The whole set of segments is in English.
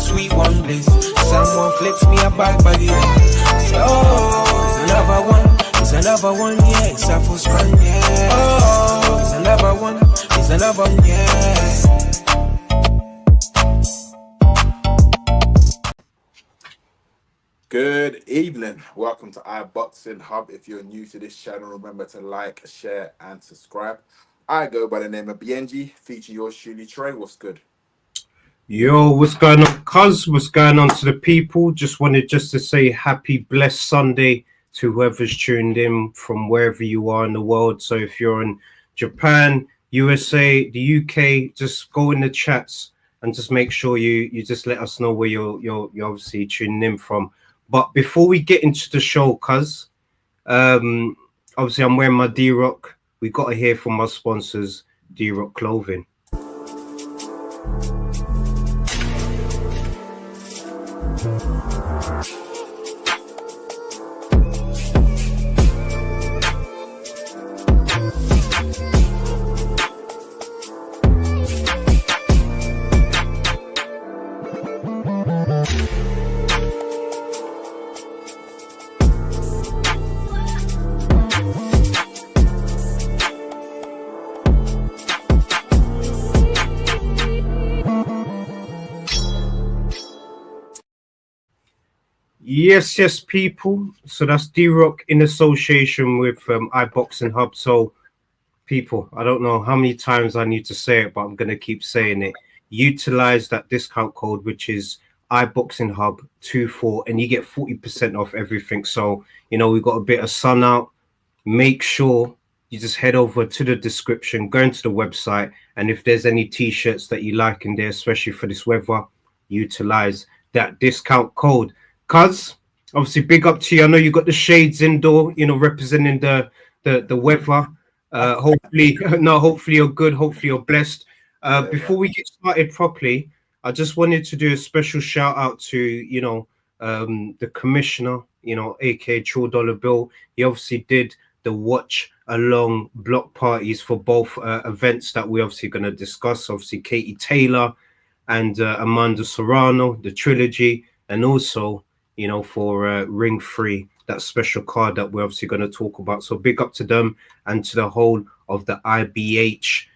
sweet one bliss. Someone flicks me a bag by the So it's another one. It's another one, yeah. It's a full strand, yeah. Oh, it's another one. It's another one, yeah. Good evening. Welcome to iBoxingHub. If you're new to this channel, remember to like, share, and subscribe. I go by the name of BIYENGE, feature yours Truly Tre. What's good? Yo, what's going on, cuz? What's going on to the people? Just wanted to say happy blessed Sunday to whoever's tuned in from wherever you are in the world. So if you're in Japan, USA, the UK, just go in the chats and just make sure you just let us know where you're obviously tuning in from. But before we get into the show, cuz, obviously I'm wearing my D-Rock. We got to hear from our sponsors, D-Rock Clothing. Yes, people. So that's D-Rock in association with iBoxingHub. So, people, I don't know how many times I need to say it, but I'm going to keep saying it. Utilize that discount code, which is iBoxingHub24, and you get 40% off everything. So, you know, we've got a bit of sun out. Make sure you just head over to the description, go into the website, and if there's any T-shirts that you like in there, especially for this weather, utilize that discount code. Cuz, obviously, big up to you. I know you got the shades indoor, you know, representing the weather. Hopefully you're good. Hopefully you're blessed. Before we get started properly, I just wanted to do a special shout out to, you know, the commissioner, you know, aka True Dollar Bill. He obviously did the watch along block parties for both events that we're obviously going to discuss. Obviously, Katie Taylor and Amanda Serrano, the trilogy, and also, you know, for Ring 3, that special card that we're obviously going to talk about. So big up to them and to the whole of the IBH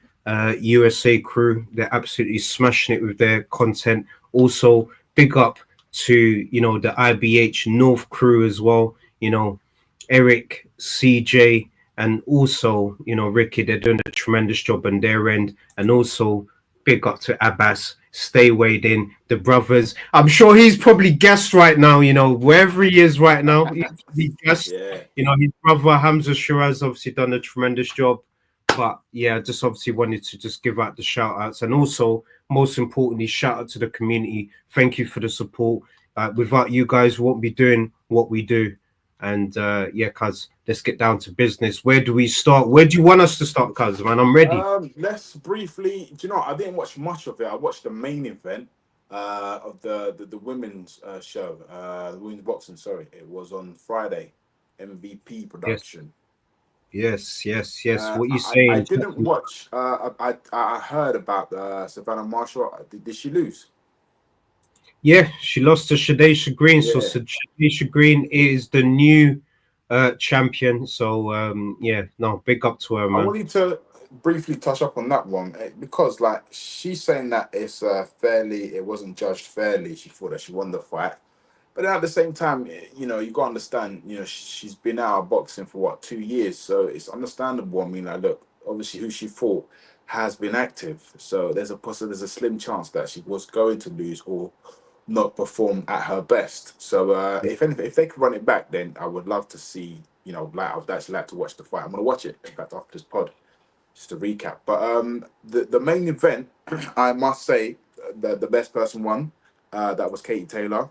USA crew. They're absolutely smashing it with their content. Also, big up to, you know, the IBH North crew as well. You know, Eric, CJ, and also, you know, Ricky. They're doing a tremendous job on their end. And also, big up to Abbas. Stay weighed in, the brothers. I'm sure he's probably guessed right now, you know, wherever he is right now. He's guessed. Yeah. You know, his brother Hamza Sheeraz obviously done a tremendous job. But yeah, just obviously wanted to just give out the shout outs, and also, most importantly, shout out to the community. Thank you for the support. Without you guys, we won't be doing what we do. And yeah, cuz, let's get down to business. Where do we start? Where do you want us to start, cuz, man? I'm ready. Let's briefly. Do you know? I didn't watch much of it. I watched the main event of the women's show, the women's boxing. Sorry, it was on Friday. MVP production. Yes. What you saying? I didn't watch. I heard about Savannah Marshall. Did she lose? Yeah, she lost to Shadesha Green. Yeah. So Shadesha Green is the new champion. So yeah, no, big up to her, man. I wanted to briefly touch up on that one because, like, she's saying that it's fairly, it wasn't judged fairly. She thought that she won the fight, but then at the same time, you know, you got to understand, you know, she's been out of boxing for what, 2 years, so it's understandable. I mean, like, look, obviously, who she fought has been active, so there's a slim chance that she was going to lose or not perform at her best. So if they could run it back, then I would love to see, you know, like, I would actually like to watch the fight. I'm gonna watch it, in fact, after this pod, just to recap. But the main event, I must say, the best person won. That was Katie Taylor.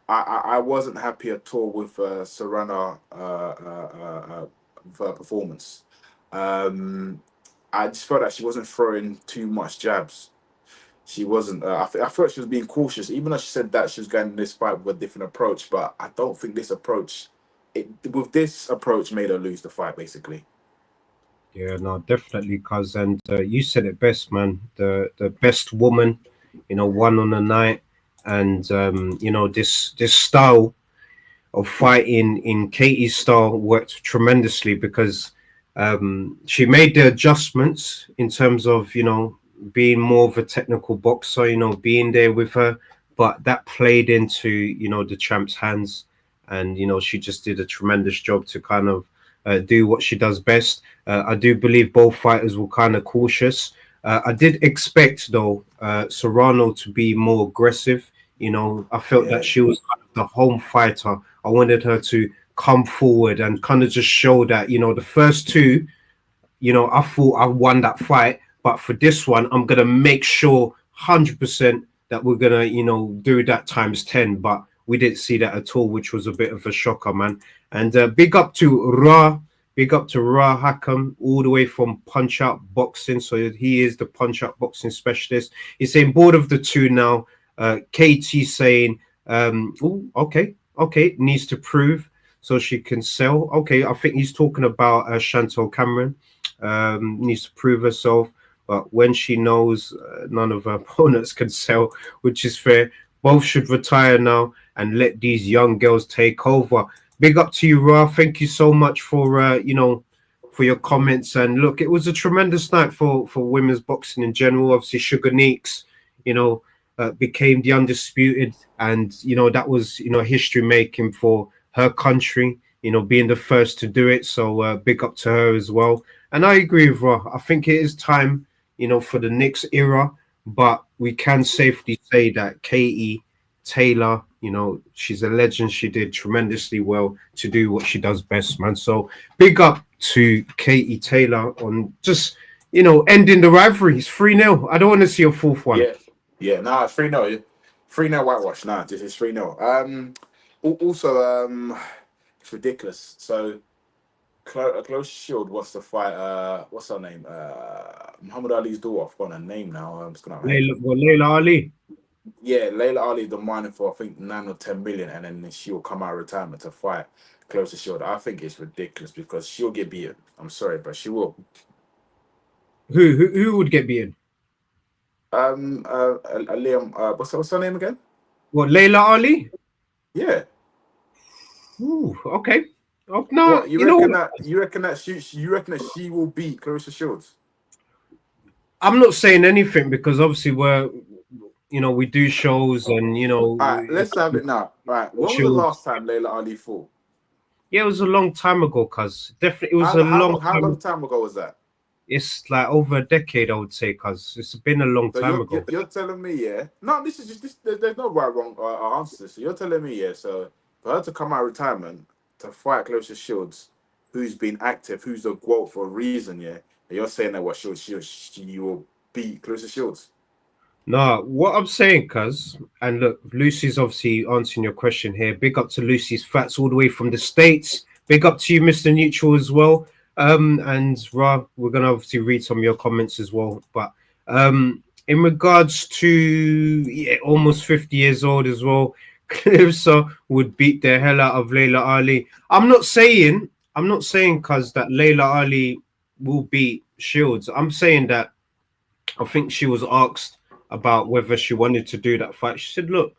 I wasn't happy at all with Serrano for her performance. I just felt that she wasn't throwing too much jabs. She wasn't. I thought she was being cautious, even though she said that she was going in this fight with a different approach. But I don't think this approach, made her lose the fight, basically. Yeah, no, definitely, cuz, and you said it best, man. The best woman, you know, won on the night. and you know, this style of fighting in Katie's style worked tremendously because she made the adjustments in terms of, you know, being more of a technical boxer, you know, being there with her, but that played into, you know, the champ's hands, and you know, she just did a tremendous job to kind of do what she does best. I do believe both fighters were kind of cautious. I did expect though Serrano to be more aggressive. You know, I felt that Yeah, she was kind of the home fighter. I wanted her to come forward and kind of just show that, you know, the first two, you know, I thought I won that fight, but for this one, I'm gonna make sure 100% that we're gonna, you know, do that times 10. But we didn't see that at all, which was a bit of a shocker, man. And big up to Ra, big up to Ra Hakam, all the way from Punch Out Boxing. So he is the Punch Out Boxing specialist. He's saying bored of the two now. KT saying, ooh, okay, needs to prove so she can sell. Okay, I think he's talking about Chantal Cameron. Needs to prove herself, but when she knows none of her opponents can sell, which is fair. Both should retire now and let these young girls take over. Big up to you, Ra. Thank you so much for you know, for your comments. And look, it was a tremendous night for women's boxing in general. Obviously, Sugar Neeks, you know, became the undisputed, and you know, that was, you know, history making for her country, you know, being the first to do it. So big up to her as well. And I agree with Ra. I think it is time, you know, for the next era. But we can safely say that Katie Taylor, you know, she's a legend. She did tremendously well to do what she does best, man. So big up to Katie Taylor on just, you know, ending the rivalry. It's 3-0. I don't want to see a fourth one. yeah. Nah, it's 3-0. 3-0 whitewash. Nah, this is 3-0. Also, it's ridiculous. So, Close Shield wants to fight. What's her name? Muhammad Ali's daughter. I've forgotten her name now. I'm just gonna. Layla Ali. Yeah, Layla Ali demanding for I think 9 or 10 million, and then she'll come out of retirement to fight Close Shield. I think it's ridiculous because she'll get beaten. I'm sorry, but she will. Who would get beaten? Liam. What's her name again? What, Layla Ali? Yeah. Ooh, okay. Oh, no, What you reckon that she will beat Clarissa Shields? I'm not saying anything because obviously we're, you know, we do shows and, you know. All right, let's have it now. All right, when was the last time Layla Ali fought? Yeah, it was a long time ago, cuz. Definitely, it was How long time ago was that? It's like over a decade, I would say, cuz. It's been a long time ago. You're telling me, yeah? No, this is just this. There's no right wrong answer to this. So you're telling me, yeah? So for her to come out of retirement to fight Clarissa Shields, who's been active, who's a GOAT for a reason, yeah? And you're saying that what she will beat Clarissa Shields? No, what I'm saying, cuz, and look, Lucy's obviously answering your question here. Big up to Lucy's Fats all the way from the States. Big up to you, Mr. Neutral, as well. And Ra, we're gonna obviously read some of your comments as well. But in regards to almost 50 years old as well, Clarissa would beat the hell out of Layla Ali. I'm not saying, cuz, that Layla Ali will beat Shields. I'm saying that I think she was asked about whether she wanted to do that fight. She said, look,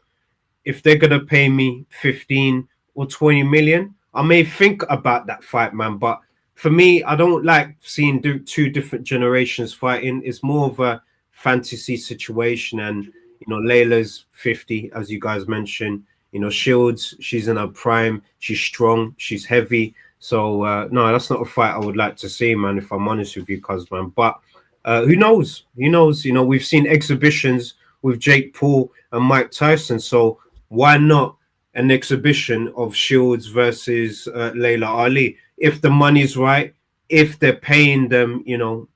if they're gonna pay me 15 or 20 million, I may think about that fight, man. But for me, I don't like seeing two different generations fighting. It's more of a fantasy situation. And, you know, Layla's 50, as you guys mentioned. You know, Shields, she's in her prime. She's strong. She's heavy. So, no, that's not a fight I would like to see, man, if I'm honest with you, cuz, man. But who knows? Who knows? You know, we've seen exhibitions with Jake Paul and Mike Tyson. So why not an exhibition of Shields versus Layla Ali? If the money's right, if they're paying them, you know,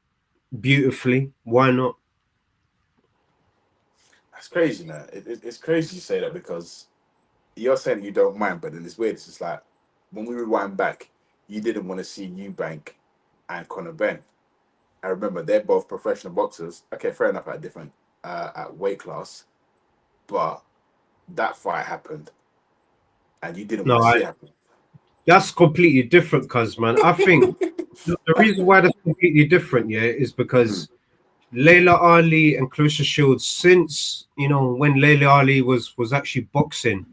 beautifully, why not? That's crazy, man. It's crazy you say that because you're saying you don't mind, but then it's weird. It's just like when we rewind back, you didn't want to see Eubank and Conor Benn. I remember they're both professional boxers. Okay, fair enough, at different at weight class, but that fight happened, and you didn't want to see it happen. That's completely different, cuz, man. I think the reason why that's completely different, yeah, is because Layla Ali and Clarissa Shields, since when Layla Ali was actually boxing,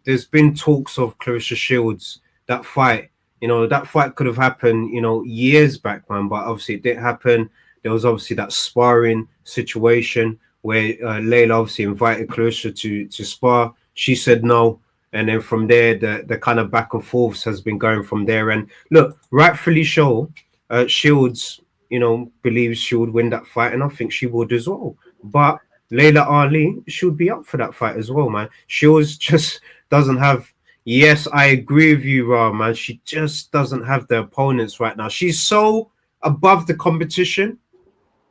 there's been talks of Clarissa Shields, that fight. That fight could have happened, years back, man, but obviously it didn't happen. There was obviously that sparring situation where Layla obviously invited Clarissa to spar. She said no. And then from there, the kind of back and forths has been going from there. And look, rightfully so, Shields, believes she would win that fight, and I think she would as well. But Layla Ali should be up for that fight as well, man. Shields just doesn't have. Yes, I agree with you, Ra, man. She just doesn't have the opponents right now. She's so above the competition.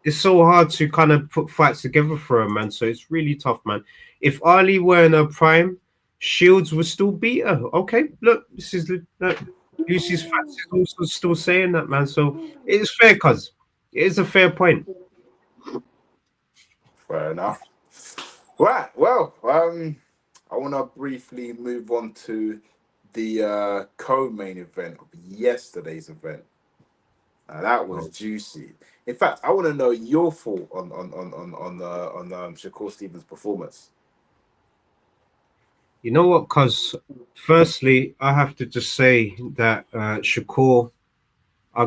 It's so hard to kind of put fights together for her, man. So it's really tough, man. If Ali were in her prime, Shields would still beat her. Okay, look, this is Lucy's Fats is also still saying that, man. So it's fair, cuz it is a fair point. Fair enough. Right. Well, I want to briefly move on to the co-main event of yesterday's event. That was juicy. In fact, I want to know your thought on Shakur Stevens' performance. You know what? Cuz firstly, I have to just say that Shakur, I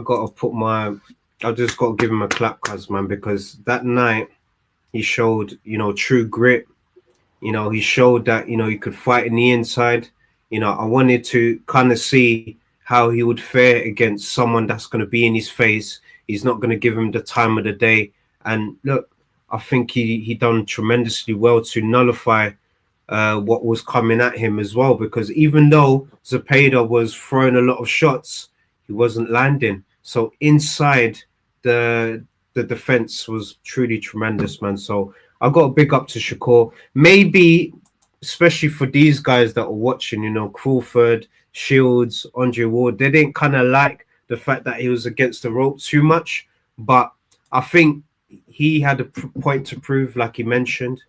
just got to give him a clap, cuz, man, because that night he showed, true grit. He showed that, he could fight in the inside. I wanted to kind of see how he would fare against someone that's going to be in his face. He's not going to give him the time of the day. And look, I think he done tremendously well to nullify what was coming at him as well, because even though Zepeda was throwing a lot of shots, he wasn't landing. So inside, the defense was truly tremendous, man. So I got a big up to Shakur. Maybe, especially for these guys that are watching, Crawford, Shields, Andre Ward, they didn't kind of like the fact that he was against the rope too much. But I think he had a point to prove, like he mentioned.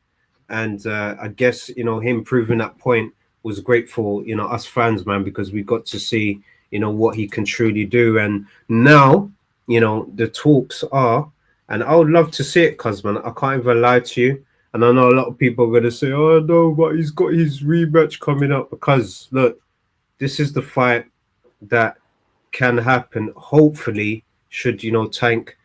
And I guess, him proving that point was great for, us fans, man, because we got to see, what he can truly do. And now, the talks are, and I would love to see it, cuz, man, I can't even lie to you. And I know a lot of people are going to say, oh, no, but he's got his rematch coming up. Because, look, this is the fight that can happen. Hopefully, should, Tank,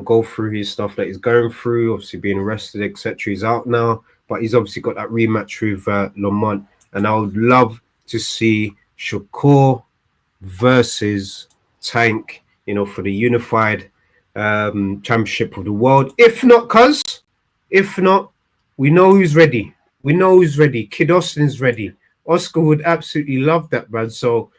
go through his stuff that he's going through, obviously being arrested, etc. He's out now, but he's obviously got that rematch with Lamont. And I would love to see Shakur versus Tank, for the unified championship of the world. If not, we know who's ready. We know who's ready. Kid Austin's ready. Oscar would absolutely love that, man. So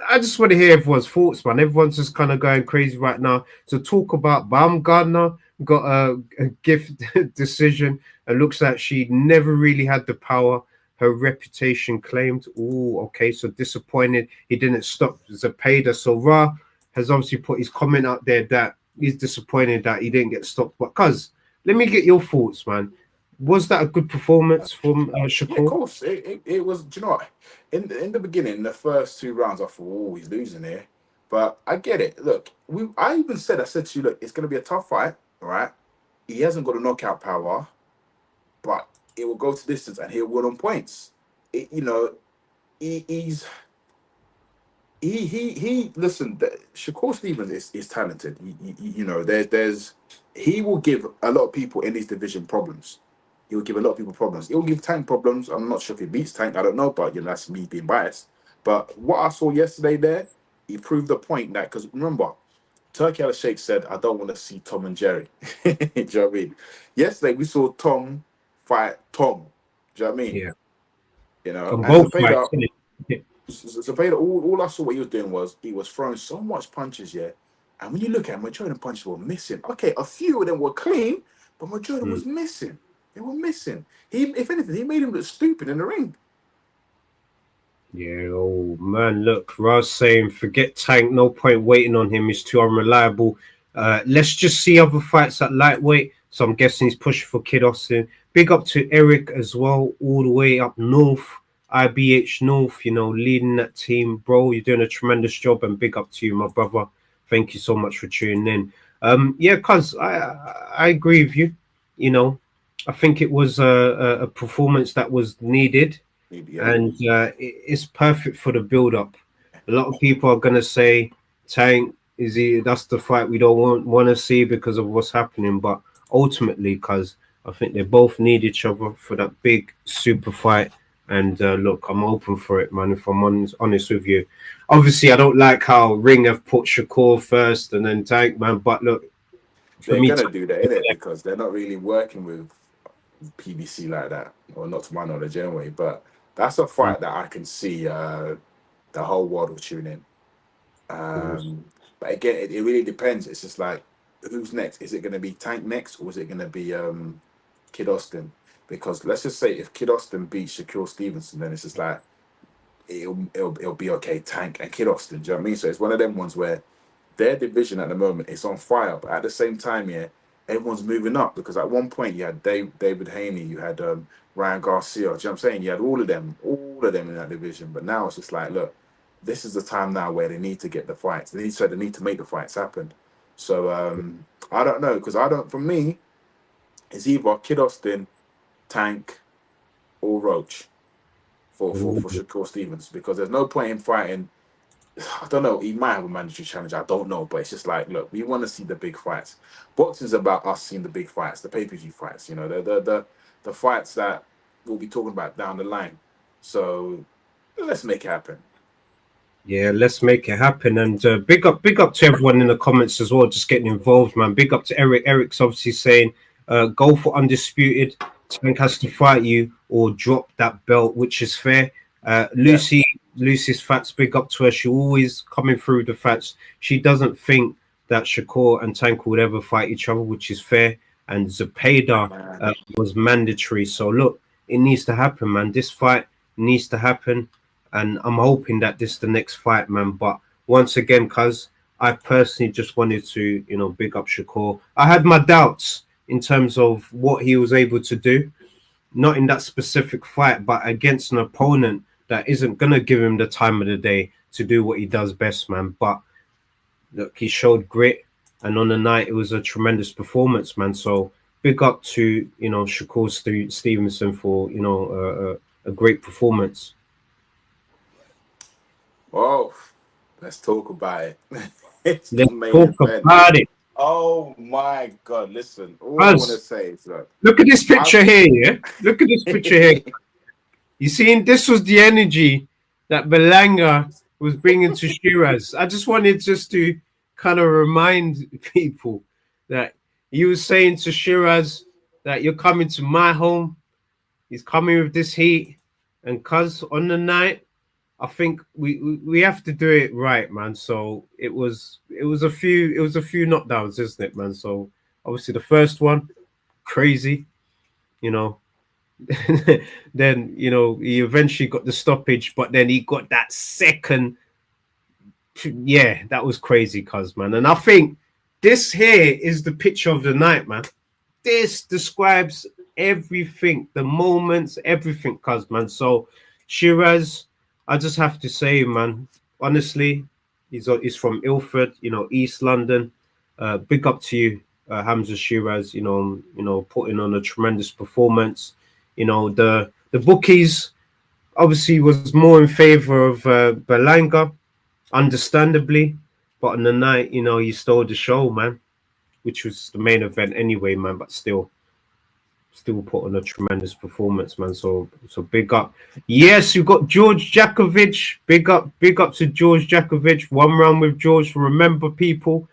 I just want to hear everyone's thoughts, man. Everyone's just kind of going crazy right now to talk about Baumgartner got a gift decision. It looks like she never really had the power. Her reputation claimed. Oh, okay. So disappointed he didn't stop Zepeda. So Ra has obviously put his comment out there that he's disappointed that he didn't get stopped. But cuz, let me get your thoughts, man. Was that a good performance from Shakur? Yeah, of course. It was. Do you know what? In the beginning, the first 2 rounds, I thought, oh, he's losing here. But I get it. Look, I said to you, look, it's going to be a tough fight, all right? He hasn't got a knockout power, but it will go to distance and he'll win on points. Listen, Shakur Stevens is talented. He will give a lot of people in his division problems. He will give a lot of people problems. He will give Tank problems. I'm not sure if he beats Tank. I don't know, but that's me being biased. But what I saw yesterday there, he proved the point that, because remember, Turkey Al Sheikh said, I don't want to see Tom and Jerry. Do you know what I mean? Yesterday we saw Tom fight Tom. Do you know what I mean? Yeah. On both fights. Zepeda, all I saw what he was doing was he was throwing so much punches, yeah. And when you look at him, majority of the punches were missing. Okay, a few of them were clean, but majority was missing. They were missing. If anything, he made him look stupid in the ring. Yeah, oh man, look, Raz saying forget Tank, no point waiting on him, he's too unreliable. Let's just see other fights at lightweight. So I'm guessing he's pushing for Kid Austin. Big up to Eric as well, all the way up north, IBH North, leading that team. Bro, you're doing a tremendous job, and big up to you, my brother. Thank you so much for tuning in. Yeah, cuz I agree with you. You know, I think it was a performance that was needed, Yeah. and it's perfect for the build up. A lot of people are gonna say Tank is he that's the fight we don't want to see because of what's happening, but ultimately, cuz I think they both need each other for that big super fight. And look, I'm open for it, man. If I'm honest with you, obviously I don't like how Ring have put Shakur first and then Tank, man. But look, for They're me, gonna do that, innit? Because they're not really working with PBC like that, or not to my knowledge anyway. But that's a fight that I can see the whole world will tune in. But again, it really depends. It's just like, who's next? Is it going to be Tank next, or is it going to be Kid Austin? Because let's just say if Kid Austin beats Shakur Stevenson, then it's just like it'll be okay. Tank and Kid Austin. Do you know what I mean? So it's one of them ones where their division at the moment is on fire, but at the same time, yeah, everyone's moving up because at one point you had David Haney, you had Ryan Garcia. Do you know what I'm saying? You had all of them in that division. But now it's just like, look, this is the time now where they need to get the fights. They need to make the fights happen. So I don't know because I don't. For me, it's either Kid Austin, Tank, or Roach for Shakur Stevens because there's no point in fighting. I don't know. He might have a mandatory challenge. I don't know, but it's just like, look, we want to see the big fights. Boxing's about us seeing the big fights, the pay-per-view fights. You know, the fights that we'll be talking about down the line. So let's make it happen. yeah, let's make it happen. And big up to everyone in the comments as well, just getting involved, man. Big up to Eric. Eric's obviously saying, go for undisputed. Tank has to fight you or drop that belt, which is fair. Yeah. Lucy's facts, big up to her. She always coming through the facts. She doesn't think that Shakur and Tank would ever fight each other, which is fair. And Zepeda Man. was mandatory. So look, it needs to happen, man. This fight needs to happen, and I'm hoping that this is the next fight, man. But once again, cuz I personally just wanted to, big up Shakur. I had my doubts in terms of what he was able to do, not in that specific fight, but against an opponent that isn't gonna give him the time of the day to do what he does best, man. But look, he showed grit, and on the night it was a tremendous performance, man. So big up to Shakur Stevenson for a great performance. Oh, let's talk about it. It's the Let's main talk event. about it. Oh my God! Listen, all I want to Us, say is that look at this picture I've. here, yeah. Look at this picture here. You seen this was the energy that Berlanga was bringing to Sheeraz. I just wanted to kind of remind people that he was saying to Sheeraz that you're coming to my home. He's coming with this heat, and cuz on the night, I think we have to do it right, man. So it was a few knockdowns, isn't it, man? So obviously the first one, crazy, you know. Then he eventually got the stoppage, but then he got that second. Yeah, that was crazy, cuz man. And I think this here is the picture of the night, man. This describes everything, the moments, everything, cuz man. So Shiraz, I just have to say, man, honestly, he's from Ilford, East London. Big up to you, Hamza Shiraz. Putting on a tremendous performance. The bookies obviously was more in favor of Berlanga, understandably, but on the night, he stole the show, man, which was the main event anyway, man. But still put on a tremendous performance, man. So big up. Yes, you got George Jakovic. Big up to George Jakovic. One round with George. Remember, people,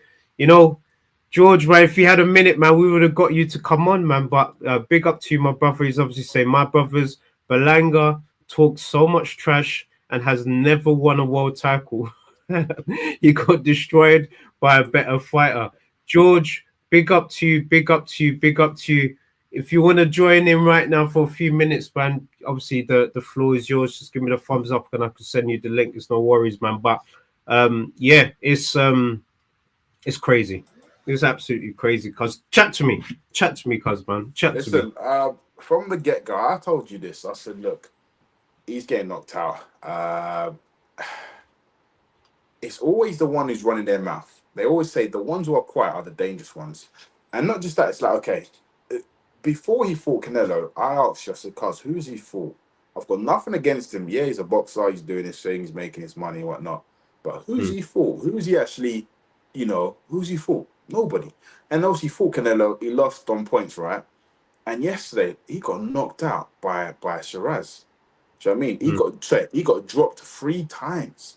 George, right? If you had a minute, man, we would have got you to come on, man. But big up to you, my brother. He's obviously saying my brothers. Berlanga talks so much trash and has never won a world title. He got destroyed by a better fighter. George, big up to you, big up to you, big up to you. If you want to join in right now for a few minutes, man, obviously the floor is yours. Just give me the thumbs up and I can send you the link. It's no worries, man. But yeah, it's crazy. It's absolutely crazy. Cuz chat to me, cuz man, chat to me. Listen, from the get go, I told you this. I said, look, he's getting knocked out. It's always the one who's running their mouth. they always say the ones who are quiet are the dangerous ones. And not just that, it's like, okay, before he fought Canelo, I asked you, I said, cuz, who's he fought? I've got nothing against him. Yeah, he's a boxer, he's doing his thing, he's making his money and whatnot. But who's he fought? Who's he actually, who's he fought? Nobody. And obviously, he fought Canelo, he lost on points, right? And yesterday, he got knocked out by Sheeraz. Do you know what I mean? He got dropped 3 times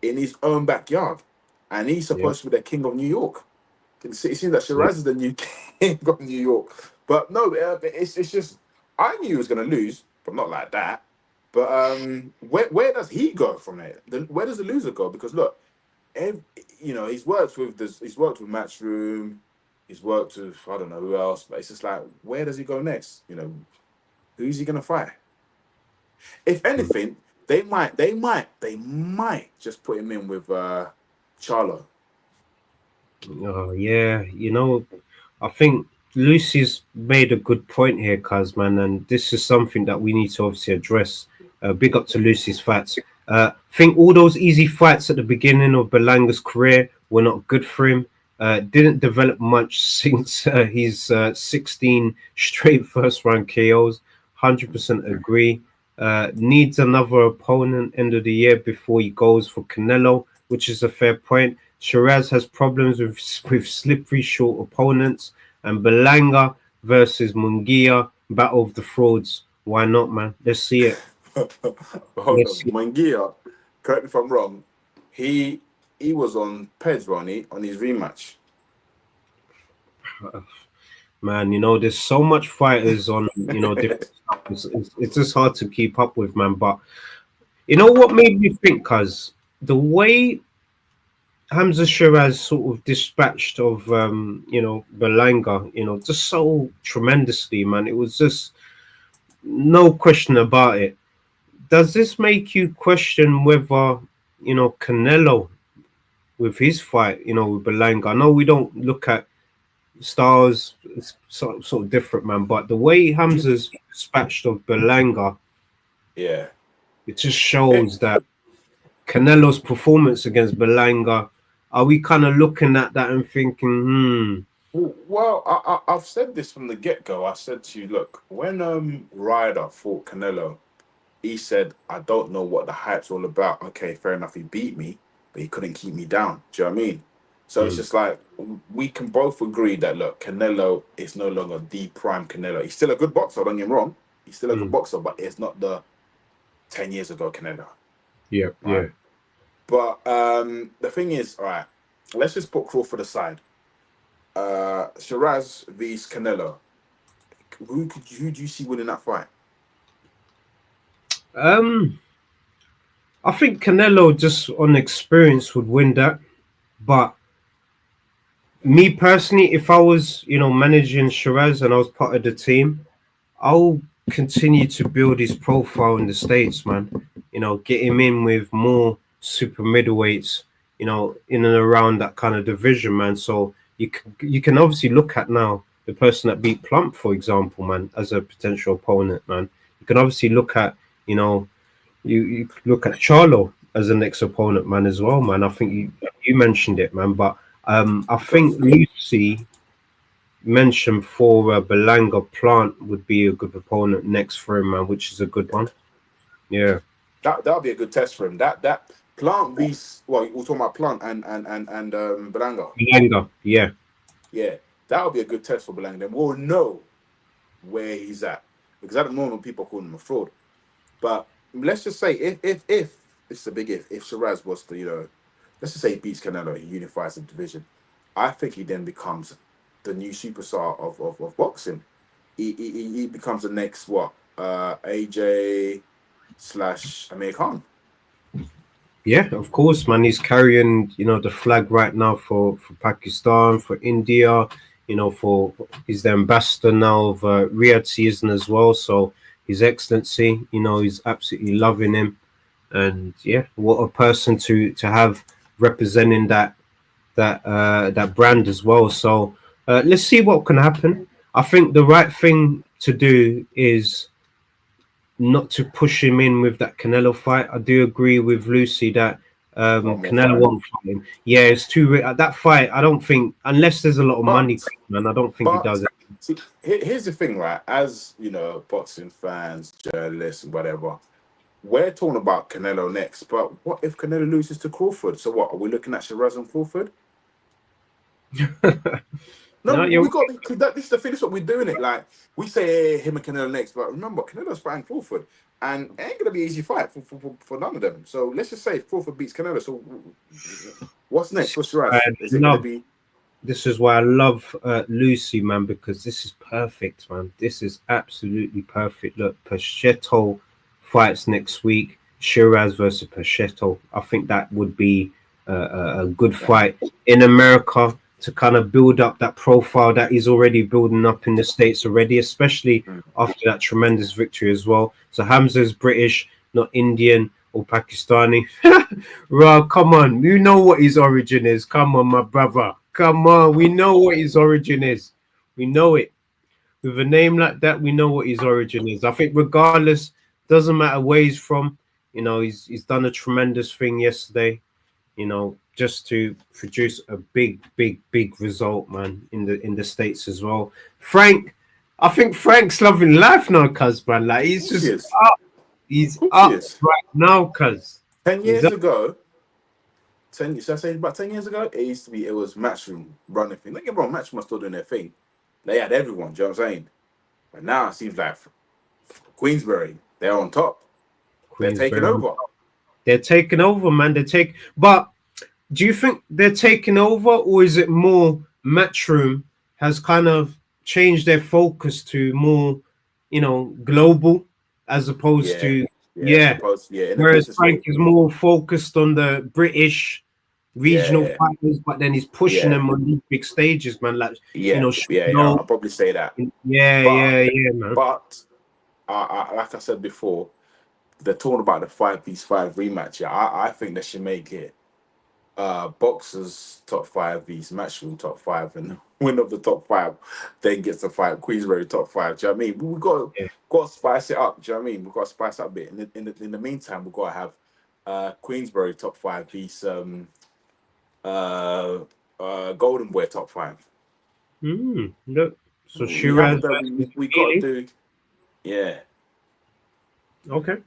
in his own backyard. And he's supposed to be the king of New York. It seems that Sheeraz is the new king of New York. But no, it's just, I knew he was going to lose, but not like that. But where does he go from there? Where does the loser go? Because look, he's worked with Matchroom, he's worked with I don't know who else, but it's just like, where does he go next? Who's he going to fight? If anything, they might just put him in with Charlo. Oh yeah, I think Lucy's made a good point here, cuz man, and this is something that we need to obviously address. Big up to Lucy's fights. I think all those easy fights at the beginning of Berlanga's career were not good for him. Didn't develop much since his 16 straight first round KOs. 100% agree. Needs another opponent end of the year before he goes for Canelo, which is a fair point. Sheeraz has problems with slippery short opponents, and Berlanga versus Munguia, battle of the frauds. Why not, man? Let's see it. Munguia, correct me if I'm wrong, he was on Peds, Ronnie, on his rematch. Man, there's so much fighters on, different stuff. It's just hard to keep up with, man. But you know what made me think, cuz the way Hamza Sheeraz sort of dispatched of Berlanga, just so tremendously, man. It was just no question about it. Does this make you question whether Canelo with his fight, with Berlanga? I know we don't look at styles, it's sort of different, man, but the way Hamza's dispatched of Berlanga, it just shows that Canelo's performance against Berlanga, are we kind of looking at that and thinking, Well, I've said this from the get-go. I said to you, look, when Ryder fought Canelo, he said, I don't know what the hype's all about. Okay, fair enough, he beat me, but he couldn't keep me down. Do you know what I mean? So it's just like, we can both agree that, look, Canelo is no longer the prime Canelo. He's still a good boxer, don't get me wrong. He's still a good boxer, but it's not the 10 years ago Canelo. Yeah, right? Yeah. But the thing is, all right, let's just put Crawford aside. Sheeraz vs Canelo. Who do you see winning that fight? I think Canelo just on experience would win that. But me personally, if I was, managing Sheeraz and I was part of the team, I'll continue to build his profile in the States, man. Get him in with more super middleweights, in and around that kind of division, man. So you can obviously look at now the person that beat Plump, for example, man, as a potential opponent, man. You can obviously look at, you look at Charlo as the next opponent, man, as well, man. I think you mentioned it, man, but I think Lucy mentioned for Berlanga Plant would be a good opponent next for him, man, which is a good one. Yeah, that'll be a good test for him. That Plant vs we're talking about Plant and Berlanga. Berlanga, yeah, that'll be a good test for Berlanga. Then we'll know where he's at, because at the moment people call him a fraud. But let's just say if this is a big if Sheeraz was to let's just say he beats Canelo, he unifies the division, I think he then becomes the new superstar of boxing. He becomes the next AJ / Amir Khan. Yeah, of course, man. He's carrying, the flag right now for Pakistan, for India, he's the ambassador now of Riyadh season as well. So His Excellency, he's absolutely loving him. And yeah, what a person to have representing that brand as well. So let's see what can happen. I think the right thing to do is not to push him in with that Canelo fight. I do agree with Lucy that One more Canelo fight. won't fight him. Yeah, it's too that fight. I don't think unless there's a lot of money, But man. I don't think he but does it. see, here's the thing, right? As you know, boxing fans, journalists, whatever, we're talking about Canelo next. But what if Canelo loses to Crawford? So what? Are we looking at Sheeraz and Crawford? No, No, we got that. This is the thing. This is what we're doing. It like we say him and Canelo next, but remember Canelo's fighting Crawford, and it ain't gonna be an easy fight for none of them. So let's just say if Crawford beats Canelo. So what's next for I Shiraz? Is it gonna love. be? This is why I love Lucy, man, because this is perfect, man. This is absolutely perfect. Look, Pachetto fights next week. Shiraz versus Pachetto. I think that would be a good fight in America to kind of build up that profile that he's already building up in the States already, especially after that tremendous victory as well. So Hamza's British, not Indian or Pakistani. Rob, come on. You know what his origin is. Come on, my brother. Come on. We know what his origin is. We know it. With a name like that, we know what his origin is. I think regardless, doesn't matter where he's from. You know, he's done a tremendous thing yesterday. You know, just to produce a big result, man, in the States as well. Frank, I think Frank's loving life now, cuz man. Like he's just up. He's up right now, cuz. 10 years ago, 10. Should I say about 10 years ago? It used to be. It was Matchroom running thing. Don't get me wrong, Matchroom was still doing their thing. They had everyone. Do you know what I'm saying? But now it seems like Queensberry, they're on top. They're taking over. They're taking over, man. But do you think they're taking over, or is it more Matchroom has kind of changed their focus to more, you know, global as opposed to whereas Frank is more focused on the British regional fighters, but then he's pushing them on these big stages, man. Like I'll probably say that. Man. But like I said before, they're talking about the 5v5 rematch. Yeah, I think they should make it boxers top 5 vs Matchroom top 5, and winner of the top 5 then gets to fight Queensberry top 5. Do you know what I mean? We got to spice it up. Do you know what I mean? We've got to spice up a bit. In the meantime, we've got to have Queensberry top 5 vs Golden Boy top 5. Look, so Sheeraz we got to do. Yeah. Okay.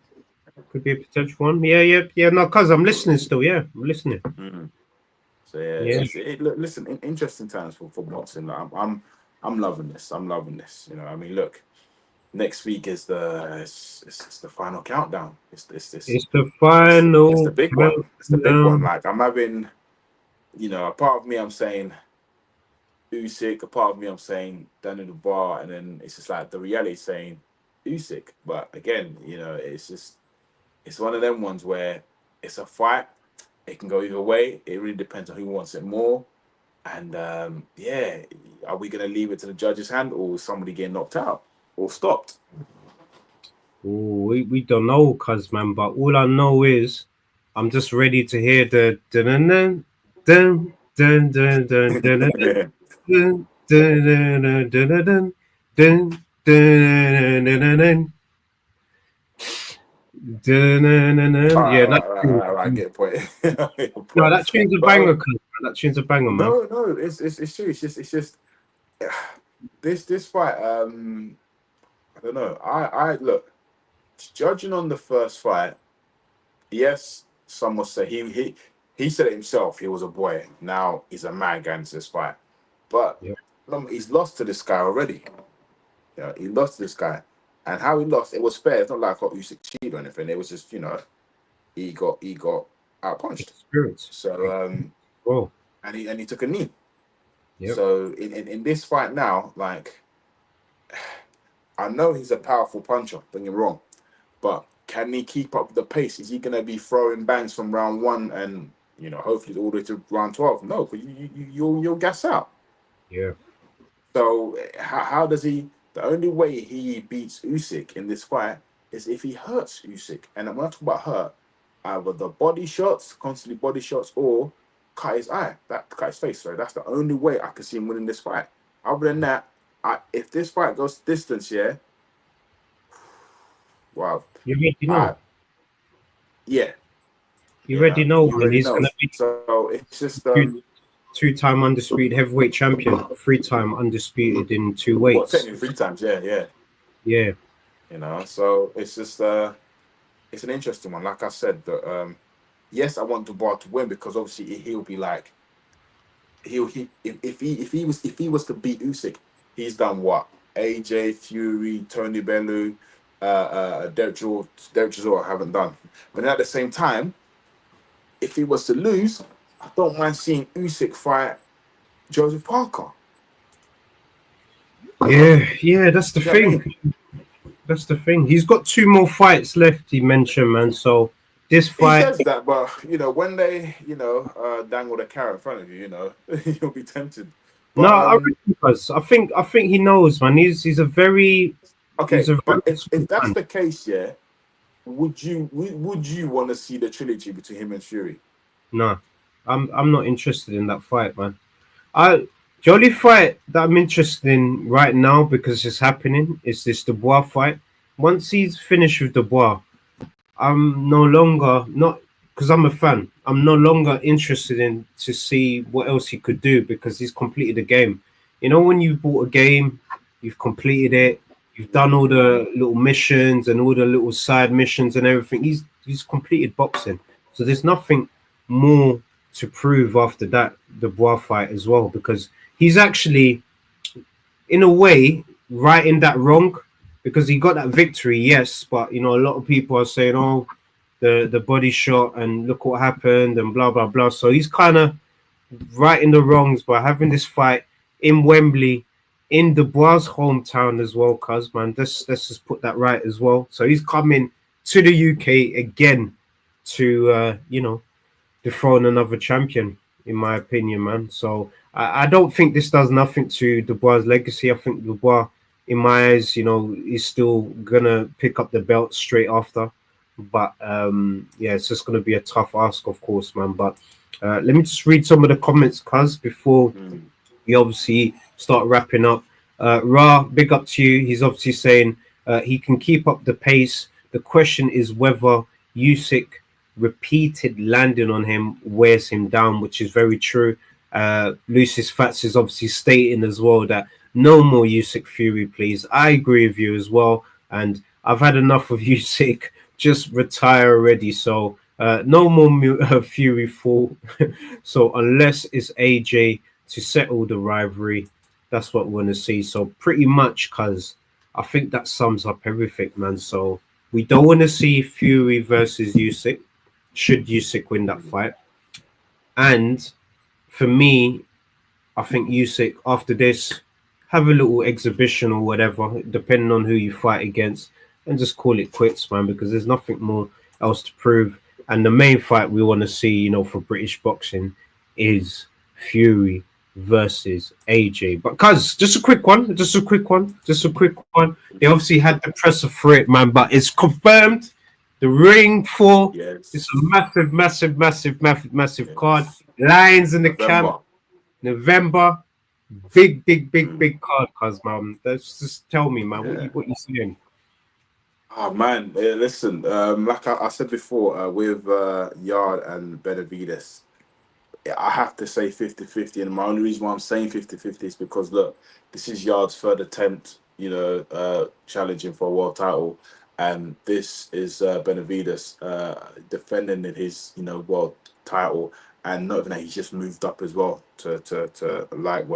Could be a potential one. Yeah. No, cuz I'm listening still. Yeah, I'm listening. So listen, interesting times for boxing. Like, I'm loving this. I'm loving this. You know, I mean, look, next week is it's the final countdown. It's the final. It's the big one. It's the big one. Like I'm having, you know, a part of me I'm saying Usyk, a part of me I'm saying Daniel Dubois, and then it's just like the reality saying Usyk. But again, you know, it's one of them ones where it's a fight. It can go either way. It really depends on who wants it more. And are we going to leave it to the judge's hand, or is somebody getting knocked out or stopped? We don't know, cuz man. But all I know is I'm just ready to hear the dun dun dun dun dun dun dun dun dun dun dun dun. I get a point. No, that tune's a banger. That tune's a banger, man. No, it's true. It's just this fight. I don't know. I look, judging on the first fight. Yes, some will say he said it himself. He was a boy. Now he's a man going into this fight, but he's lost to this guy already. Yeah, he lost to this guy. And how he lost, it was fair. It's not like Usyk cheated or anything. It was just, you know, he got outpunched. So and he took a knee. Yep. So in this fight now, like, I know he's a powerful puncher, don't get me wrong, but can he keep up the pace? Is he gonna be throwing bangs from round 1 and, you know, hopefully all the way to round 12? No, because you'll gas out. Yeah. So how does he? The only way he beats Usyk in this fight is if he hurts Usyk. And when I talk about hurt, either the body shots, constantly body shots, or cut his face. Sorry, that's the only way I can see him winning this fight. Other than that, if this fight goes distance, wow. You know. Yeah. You already know, you man. already He's know. gonna be So it's just two-time undisputed heavyweight champion, 3-time undisputed in 2 weights. well, technically 3 times, yeah. Yeah. You know, so it's just it's an interesting one. Like I said, that yes, I want Dubois to win because obviously he'll be like if he was to beat Usyk, he's done what? AJ, Fury, Tony Bellew, Derek Chisora haven't done. But then at the same time, if he was to lose, I don't mind seeing Usyk fight Joseph Parker. Yeah, that's the You know what I thing. That's the thing. He's got 2 more fights left, he mentioned, man. So this He fight, says that, but when they, dangle the carrot in front of you, you'll be tempted. no, But I reckon he does. I think he knows, man. He's a very okay, but if smart that's man. the case, yeah, would you want to see the trilogy between him and Fury? No, I'm not interested in that fight, man. The only fight that I'm interested in right now because it's happening is this Dubois fight. Once he's finished with Dubois, I'm no longer not because I'm a fan. I'm no longer interested in to see what else he could do because he's completed the game. You know, when you bought a game, you've completed it. You've done all the little missions and all the little side missions and everything. He's completed boxing, so there's nothing more to prove after that Dubois fight as well because he's actually, in a way, righting that wrong because he got that victory, yes, but a lot of people are saying, "Oh, the body shot and look what happened and blah blah blah." So he's kind of righting the wrongs by having this fight in Wembley, in Dubois' hometown as well. Cuz man, let's just put that right as well. So he's coming to the UK again to dethrone another champion, in my opinion, man. So I don't think this does nothing to Dubois' legacy. I think Dubois, in my eyes, is still gonna pick up the belt straight after. But yeah, it's just gonna be a tough ask, of course, man. But let me just read some of the comments, cuz before we obviously start wrapping up. Ra, big up to you. He's obviously saying he can keep up the pace. The question is whether Usyk repeated landing on him wears him down, which is very true. Lucius Fats is obviously stating as well that no more Usyk Fury, please. I agree with you as well, and I've had enough of Usyk. Just retire already. So no more Fury fall. So unless it's AJ to settle the rivalry, that's what we're gonna see. So pretty much, cuz I think that sums up everything, man. So we don't want to see Fury versus Usyk. Should Usyk win that fight? And for me, I think Usyk after this have a little exhibition or whatever, depending on who you fight against, and just call it quits, man, because there's nothing more else to prove. And the main fight we want to see, for British boxing is Fury versus AJ. But cuz, just a quick one. They obviously had the presser for it, man, but it's confirmed. The ring for it's a massive card. Lions in the camp. November. Big card, cuz, man. Just tell me, man, what you seeing? Oh man, listen. Like I said before, with Yard and Benavides, I have to say 50-50, and my only reason why I'm saying 50-50 is because look, this is Yard's third attempt, challenging for a world title, and this is Benavides defending his world title, and not even that, he's just moved up as well to light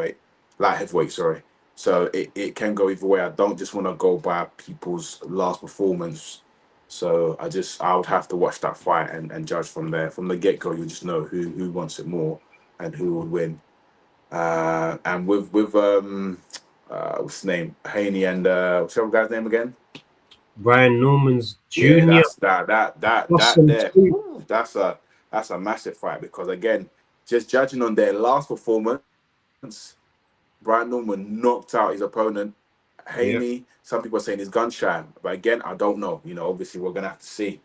heavyweight, sorry. So it can go either way. I don't just want to go by people's last performance. So I would have to watch that fight and judge from there. From the get go, you just know who wants it more and who would win. And with what's his name, Haney and what's the other guy's name again? Brian Norman's Jr. Yeah, that there. Ooh, that's a massive fight because again, just judging on their last performance, Brian Norman knocked out his opponent. Haney, some people are saying he's gun shy, but again, I don't know. Obviously, we're gonna have to see.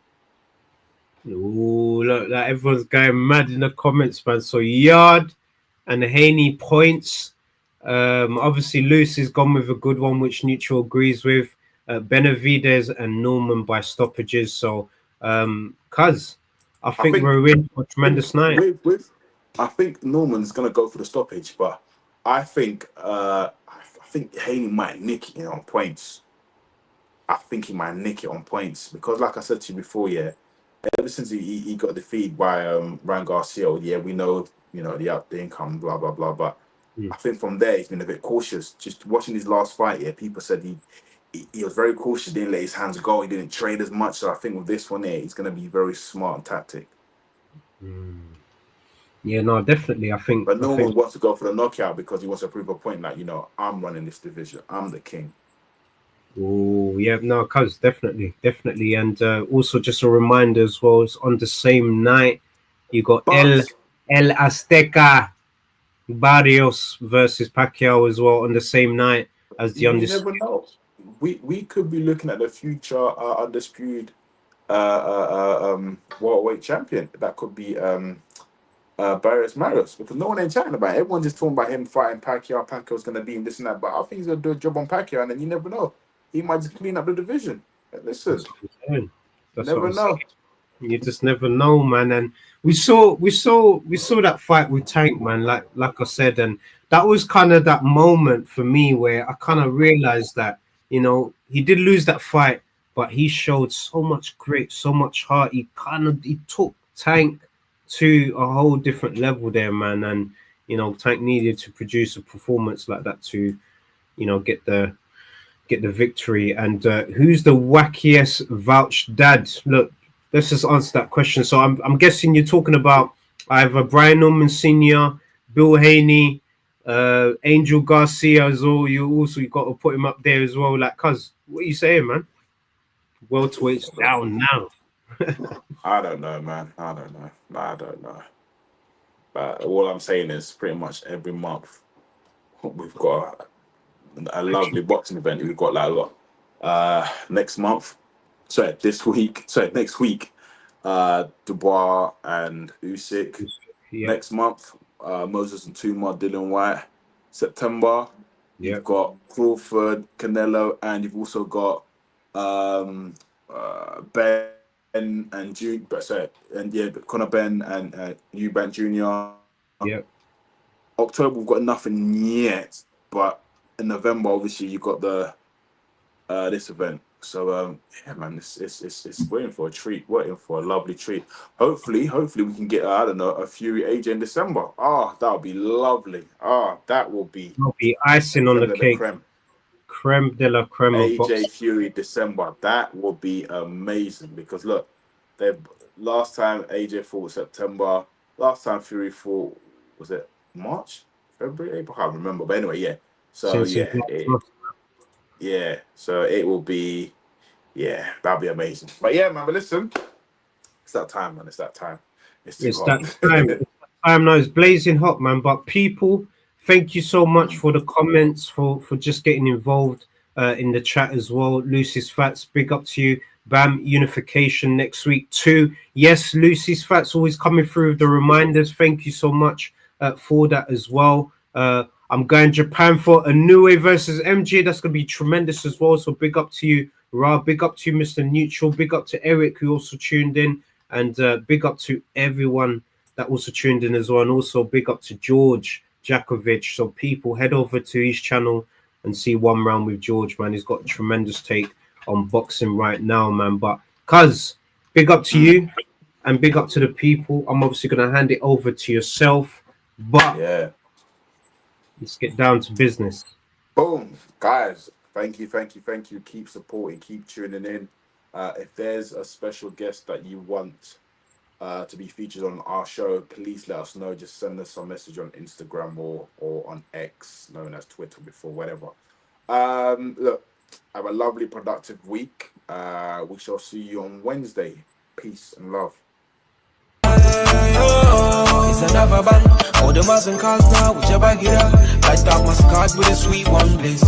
Ooh, look, like everyone's going mad in the comments, man. So Yard and Haney points. Obviously, Luce has gone with a good one, which Neutral agrees with. Benavides and Norman by stoppages. So, cuz, I think we're in for a tremendous night. I think Norman's gonna go for the stoppage, but I think Haney might nick it on points. I think he might nick it on points because, like I said to you before, yeah, ever since he got defeated by Ryan Garcia, yeah, we know, you know, the income, blah blah blah. But I think from there he's been a bit cautious. Just watching his last fight, yeah, people said he was very cautious, didn't let his hands go, he didn't trade as much. So I think with this one here, he's gonna be very smart and tactic. Yeah, no, definitely. But Norman wants to go for the knockout because he wants to prove a point that, you know, I'm running this division, I'm the king. Oh yeah, no, cuz definitely, and also just a reminder as well. It's on the same night. You got El Azteca Barrios versus Pacquiao as well on the same night as the undisputed. You never know. We could be looking at the future undisputed welterweight champion. That could be Barrios Marios, because no one ain't chatting about it. Everyone's just talking about him fighting Pacquiao. Pacquiao's gonna beat him, this and that. But I think he's gonna do a job on Pacquiao, and then you never know. He might just clean up the division. Listen, never know. You just never know, man. And we saw that fight with Tank, man. Like I said, and that was kind of that moment for me where I kind of realized that, you know, he did lose that fight, but he showed so much grit, so much heart. He took Tank to a whole different level there, man. And you know, Tank needed to produce a performance like that to, you know, get the victory. And who's the wackiest vouched dad? Look, let's just answer that question. So I'm guessing you're talking about either Brian Norman Sr., Bill Haney, Angel Garcia as well. You got to put him up there as well. Like, cuz, what are you saying, man? Welterweight's down now. I don't know, man. I don't know. But all I'm saying is pretty much every month we've got a lovely boxing event. We've got like a lot. Next week, Dubois and Usyk. Yeah. Next month, Moses and Tuma, Dylan White. September, you've got Crawford, Canelo, and you've also got Ben and June, Conor Ben and Eubank Jr. Yeah. October we've got nothing yet, but in November obviously you got the this event. So yeah, man, it's waiting for a treat, waiting for a lovely treat. Hopefully we can get I don't know, a Fury AJ in December. That would be lovely. That will be icing on the cake. Creme de la creme. AJ Fury December. That would be amazing because look, last time AJ fought September. Last time Fury fought, was it March, February, April? I can't remember. But anyway, yeah. So so it will be, that'll be amazing. But yeah, man. But listen, it's that time, man. It's that time. It's that time. Now it's blazing hot, man. But people, thank you so much for the comments, for just getting involved in the chat as well. Lucy's Fats, big up to you. Bam, unification next week too. Yes, Lucy's Fats always coming through with the reminders. Thank you so much for that as well. I'm going Japan for Inoue versus MJ. That's going to be tremendous as well. So big up to you, Ra. Big up to you, Mr. Neutral. Big up to Eric, who also tuned in. And big up to everyone that also tuned in as well. And also big up to George Jakovic. So people, head over to his channel and see One Round with George, man. He's got a tremendous take on boxing right now, man. But cuz, big up to you and big up to the people. I'm obviously going to hand it over to yourself. But yeah, let's get down to business. Boom. Guys, thank you. Keep supporting, keep tuning in. If there's a special guest that you want to be featured on our show, please let us know. Just send us a message on Instagram or on X, known as Twitter before, whatever. Look, have a lovely, productive week. We shall see you on Wednesday. Peace and love. It's another band. All the Muslim cars now, whichever get up. Light up my scars with a sweet one, please.